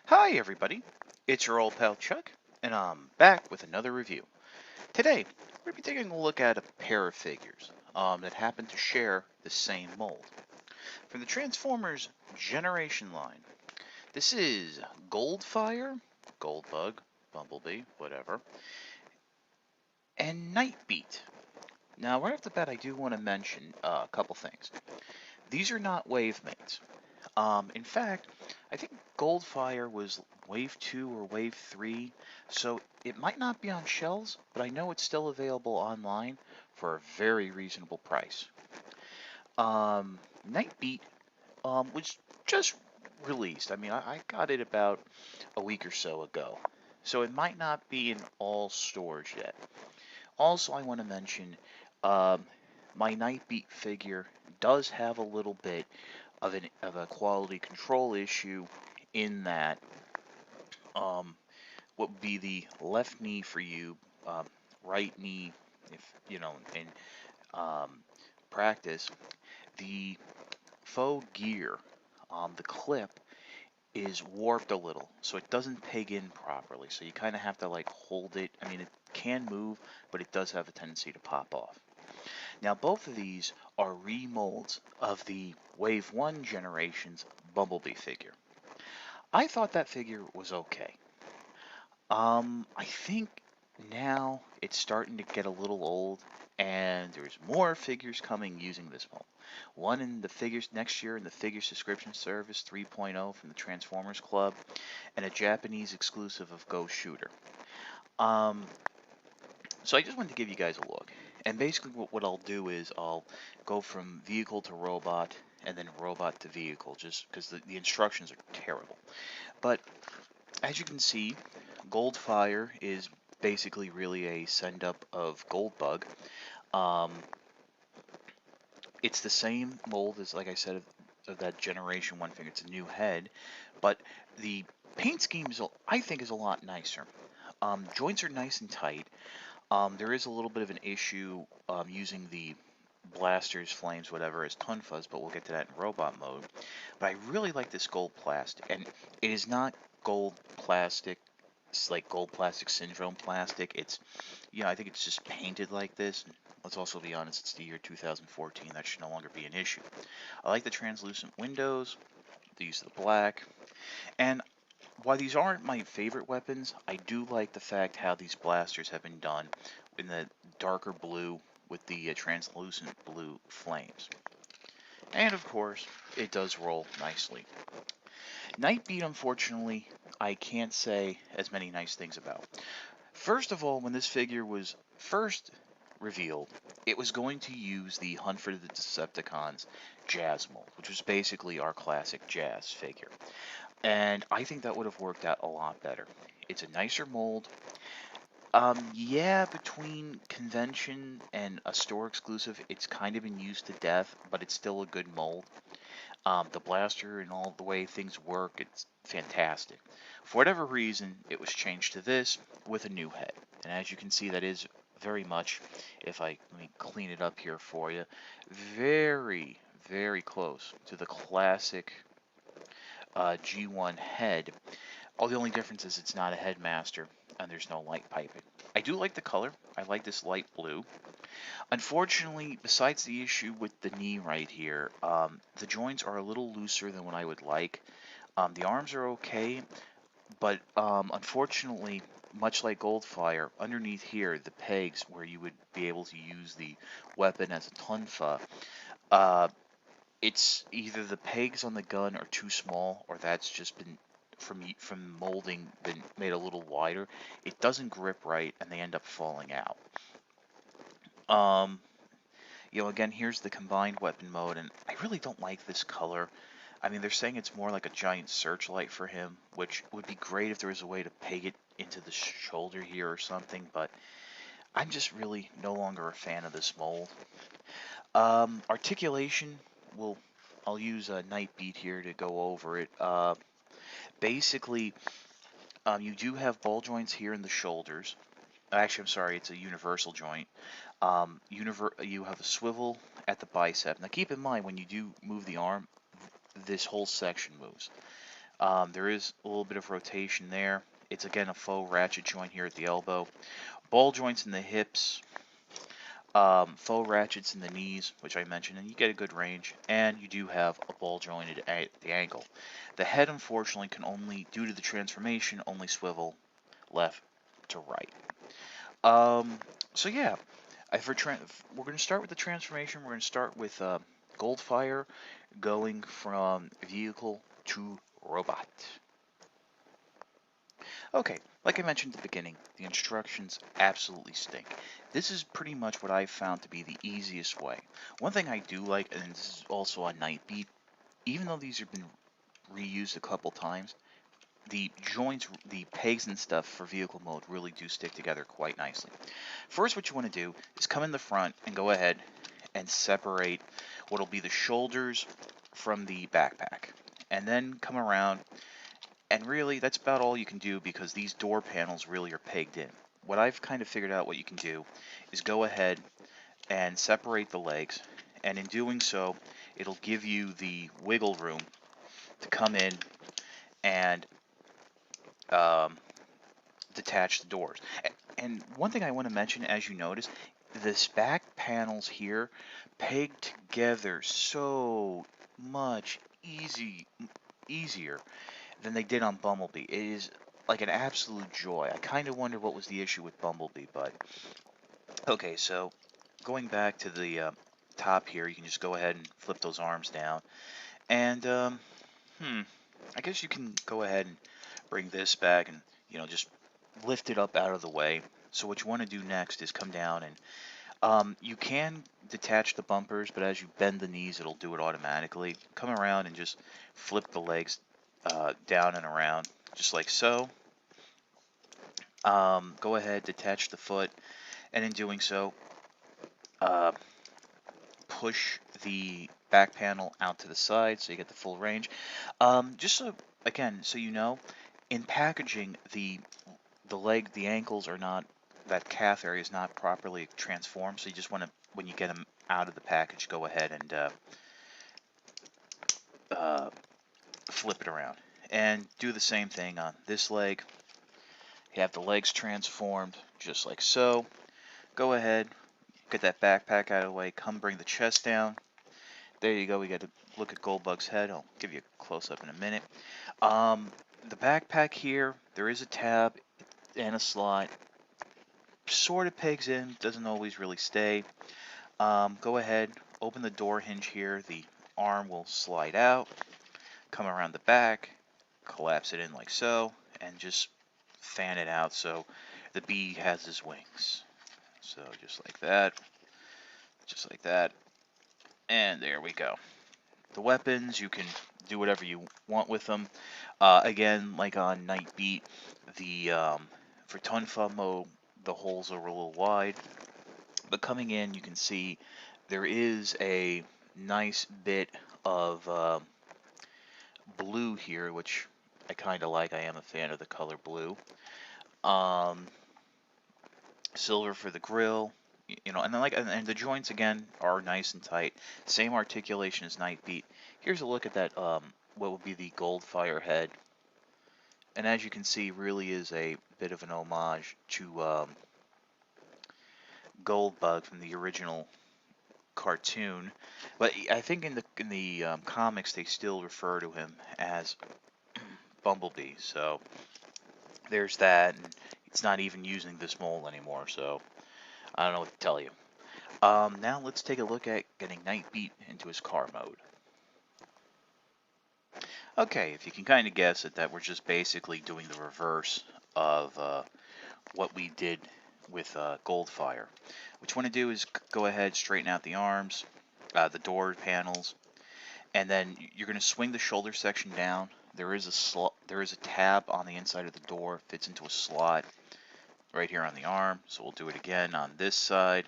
Hi everybody, it's your old pal Chuck, and I'm back with another review. Today, we're going to be taking a look at a pair of figures that happen to share the same mold. From the Transformers Generation line, this is Goldfire, Goldbug, Bumblebee, whatever, and Nightbeat. Now, right off the bat, I do want to mention a couple things. These are not wave mates. In fact, I think Goldfire was Wave 2 or Wave 3, so it might not be on shelves, but I know it's still available online for a very reasonable price. Nightbeat was just released. I mean, I got it about a week or so ago, so it might not be in all stores yet. Also, I want to mention um, my Nightbeat figure does have a little bit of a quality control issue in that what would be the left knee for you, right knee, if you know, in um, practice, the faux gear, the clip is warped a little, so it doesn't peg in properly. So you kind of have to like hold it. I mean, it can move, but it does have a tendency to pop off. Now, both of these are remolds of the Wave 1 generation's Bumblebee figure. I thought that figure was okay. I think now it's starting to get a little old, and there's more figures coming using this mold. One in the figures next year in the Figure Subscription Service 3.0 from the Transformers Club, and a Japanese exclusive of Ghost Shooter. Um, so I just wanted to give you guys a look. And basically what I'll do is I'll go from vehicle to robot and then robot to vehicle, just because the instructions are terrible. But as you can see, Goldfire is basically really a send-up of Goldbug. Um, it's the same mold as, like I said, of that Generation 1 figure. It's a new head, but the paint scheme, I think, is a lot nicer. Joints are nice and tight. There is a little bit of an issue using the blasters, flames, whatever, as ton fuzz, but we'll get to that in robot mode. But I really like this gold plastic, and it is not gold plastic. It's like gold plastic syndrome plastic. It's, I think it's just painted like this. Let's also be honest, it's the year 2014. That should no longer be an issue. I like the translucent windows, the use of the black, and while these aren't my favorite weapons, I do like the fact how these blasters have been done in the darker blue with the translucent blue flames. And of course, it does roll nicely. Nightbeat, unfortunately, I can't say as many nice things about. First of all, when this figure was first revealed, it was going to use the Hunt for the Decepticons Jazz mold, which was basically our classic Jazz figure. And I think that would have worked out a lot better. It's a nicer mold. Yeah, between convention and a store exclusive, it's kind of been used to death, but it's still a good mold. The blaster and all the way things work, it's fantastic. For whatever reason, it was changed to this with a new head. And as you can see, that is very much, let me clean it up here for you, very, very close to the classic G1 head. The only difference is it's not a headmaster and there's no light piping. I do like the color. I like this light blue. Unfortunately, besides the issue with the knee right here, the joints are a little looser than what I would like. The arms are okay, but unfortunately, much like Goldfire, underneath here, the pegs where you would be able to use the weapon as a tonfa, uh, it's either the pegs on the gun are too small, or that's just been from molding been made a little wider. It doesn't grip right, and they end up falling out. Um, again, here's the combined weapon mode, and I really don't like this color. I mean, they're saying it's more like a giant searchlight for him, which would be great if there was a way to peg it into the shoulder here or something, but I'm just really no longer a fan of this mold. Articulation, well, I'll use a Nightbeat here to go over it. Basically, you do have ball joints here in the shoulders. Actually, I'm sorry, it's a universal joint. You have a swivel at the bicep. Now keep in mind, when you do move the arm, this whole section moves. There is a little bit of rotation there. It's again a faux ratchet joint here at the elbow. Ball joints in the hips, faux ratchets in the knees, which I mentioned, and you get a good range. And you do have a ball jointed at the ankle. The head, unfortunately, can only, due to the transformation, only swivel left to right. So yeah, we're going to start with the transformation. We're going to start with Goldfire going from vehicle to robot. Okay, like I mentioned at the beginning, the instructions absolutely stink. This is pretty much what I've found to be the easiest way. One thing I do like, and this is also on Nightbeat, even though these have been reused a couple times, the joints, the pegs and stuff for vehicle mode really do stick together quite nicely. First, what you want to do is come in the front and go ahead and separate what will be the shoulders from the backpack. And then come around, and really that's about all you can do because these door panels really are pegged in. What I've kind of figured out what you can do is go ahead and separate the legs, and in doing so, it'll give you the wiggle room to come in and um, detach the doors. And one thing I want to mention, as you notice, this back panels here peg together so much easier than they did on Bumblebee. It is like an absolute joy. I kind of wonder what was the issue with Bumblebee, but okay, so going back to the top here, you can just go ahead and flip those arms down. And, I guess you can go ahead and bring this back and, just lift it up out of the way. So what you want to do next is come down and you can detach the bumpers, but as you bend the knees, it'll do it automatically. Come around and just flip the legs down and around, just like so. Go ahead, detach the foot, and in doing so, uh, push the back panel out to the side so you get the full range. Just so, again, so you know, in packaging, the ankles are not, that calf area is not properly transformed, so you just want to, when you get them out of the package, go ahead and uh, flip it around. And do the same thing on this leg. You have the legs transformed, just like so. Go ahead, get that backpack out of the way, come bring the chest down. There you go, we got to look at Goldbug's head. I'll give you a close-up in a minute. The backpack here, there is a tab and a slot. Sort of pegs in, doesn't always really stay. Go ahead, open the door hinge here. The arm will slide out, come around the back, collapse it in like so, and just fan it out so the bee has his wings. So just like that, and there we go. The weapons, you can do whatever you want with them. Again, like on Nightbeat, for Tonfa mode, the holes are a little wide. But coming in, you can see there is a nice bit of blue here, which I kind of like. I am a fan of the color blue. Um, Silver for the grill, and then and the joints again are nice and tight. Same articulation as Nightbeat. Here's a look at that. What would be the Goldfire head, and as you can see, really is a bit of an homage to Goldbug from the original cartoon. But I think in the comics they still refer to him as Bumblebee. So there's that. And it's not even using this mold anymore. So I don't know what to tell you. Now let's take a look at getting Nightbeat into his car mode. Okay, if you can kind of guess it, that we're just basically doing the reverse of what we did with Goldfire. What you want to do is go ahead, straighten out the arms, the door panels, and then you're going to swing the shoulder section down. There is a tab on the inside of the door, fits into a slot right here on the arm. So we'll do it again on this side.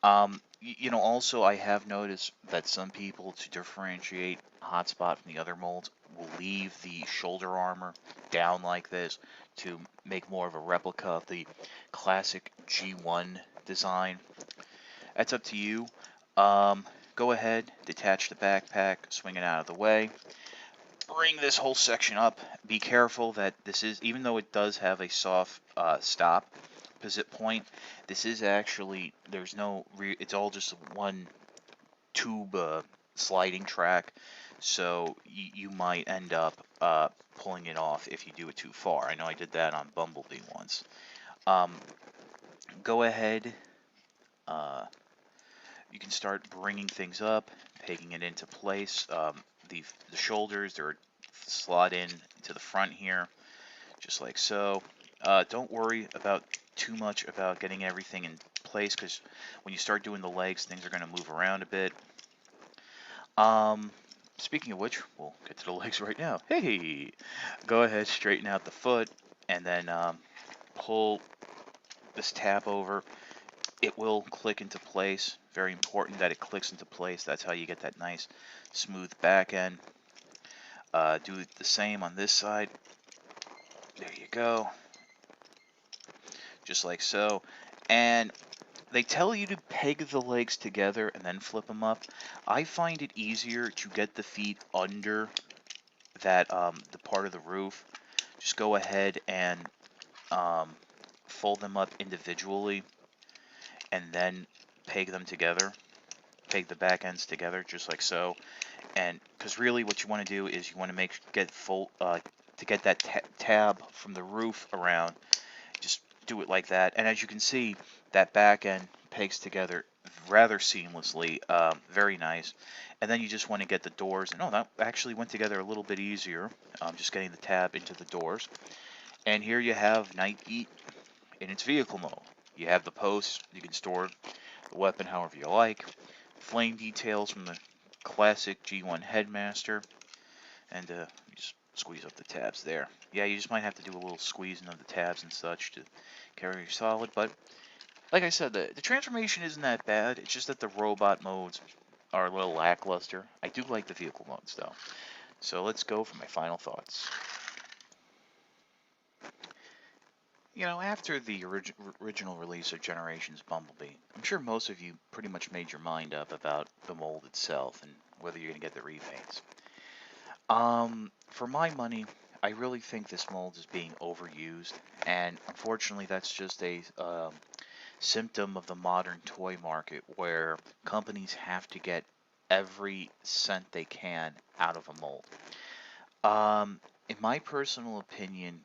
Also I have noticed that some people, to differentiate Hotspot from the other molds, will leave the shoulder armor down like this to make more of a replica of the classic G1 design. That's up to you. Go ahead, detach the backpack, swing it out of the way, bring this whole section up. Be careful that this is, even though it does have a soft stop point, this is actually, there's no, it's all just one tube sliding track, so you might end up pulling it off if you do it too far. I know I did that on Bumblebee once. Um, Go ahead, uh, you can start bringing things up, pegging it into place. The shoulders, they're slot in to the front here, just like so. Don't worry about too much about getting everything in place, because when you start doing the legs, things are going to move around a bit. Speaking of which, we'll get to the legs right now. Hey, go ahead, straighten out the foot, and then pull this tab over. It will click into place. Very important that it clicks into place. That's how you get that nice, smooth back end. Do the same on this side. There you go. Just like so. And they tell you to peg the legs together and then flip them up. I find it easier to get the feet under that the part of the roof. Just go ahead and fold them up individually and then peg them together. Peg the back ends together just like so. And because really what you want to do is you want to to get that tab from the roof around. Just do it like that. And as you can see, that back end pegs together rather seamlessly. Very nice. And then you just want to get the doors. And oh, that actually went together a little bit easier. Just getting the tab into the doors. And here you have Nightbeat in its vehicle mode. You have the posts. You can store the weapon however you like. Flame details from the classic G1 Headmaster. And just squeeze up the tabs there. Yeah, you just might have to do a little squeezing of the tabs and such to carry solid. But like I said, the transformation isn't that bad. It's just that the robot modes are a little lackluster. I do like the vehicle modes though. So let's go for my final thoughts. You know, after the original release of Generations Bumblebee, I'm sure most of you pretty much made your mind up about the mold itself and whether you're going to get the repaints. For my money, I really think this mold is being overused, and unfortunately that's just a symptom of the modern toy market where companies have to get every cent they can out of a mold. In my personal opinion,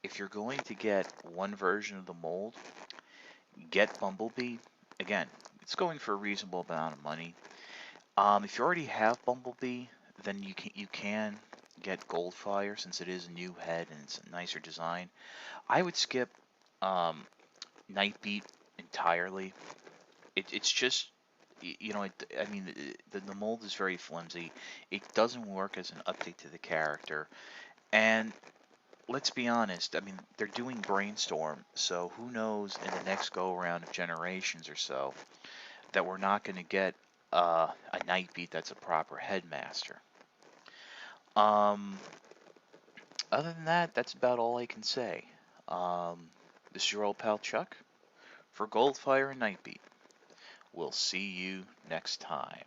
if you're going to get one version of the mold, get Bumblebee. Again, it's going for a reasonable amount of money. If you already have Bumblebee, then you can get Goldfire since it is a new head and it's a nicer design. I would skip Nightbeat entirely. It's just you know I mean the mold is very flimsy. It doesn't work as an update to the character, and let's be honest, I mean, they're doing Brainstorm, so who knows in the next go-around of Generations or so that we're not going to get a Nightbeat that's a proper headmaster. Um, Other than that, that's about all I can say. This is your old pal Chuck for Goldfire and Nightbeat. We'll see you next time.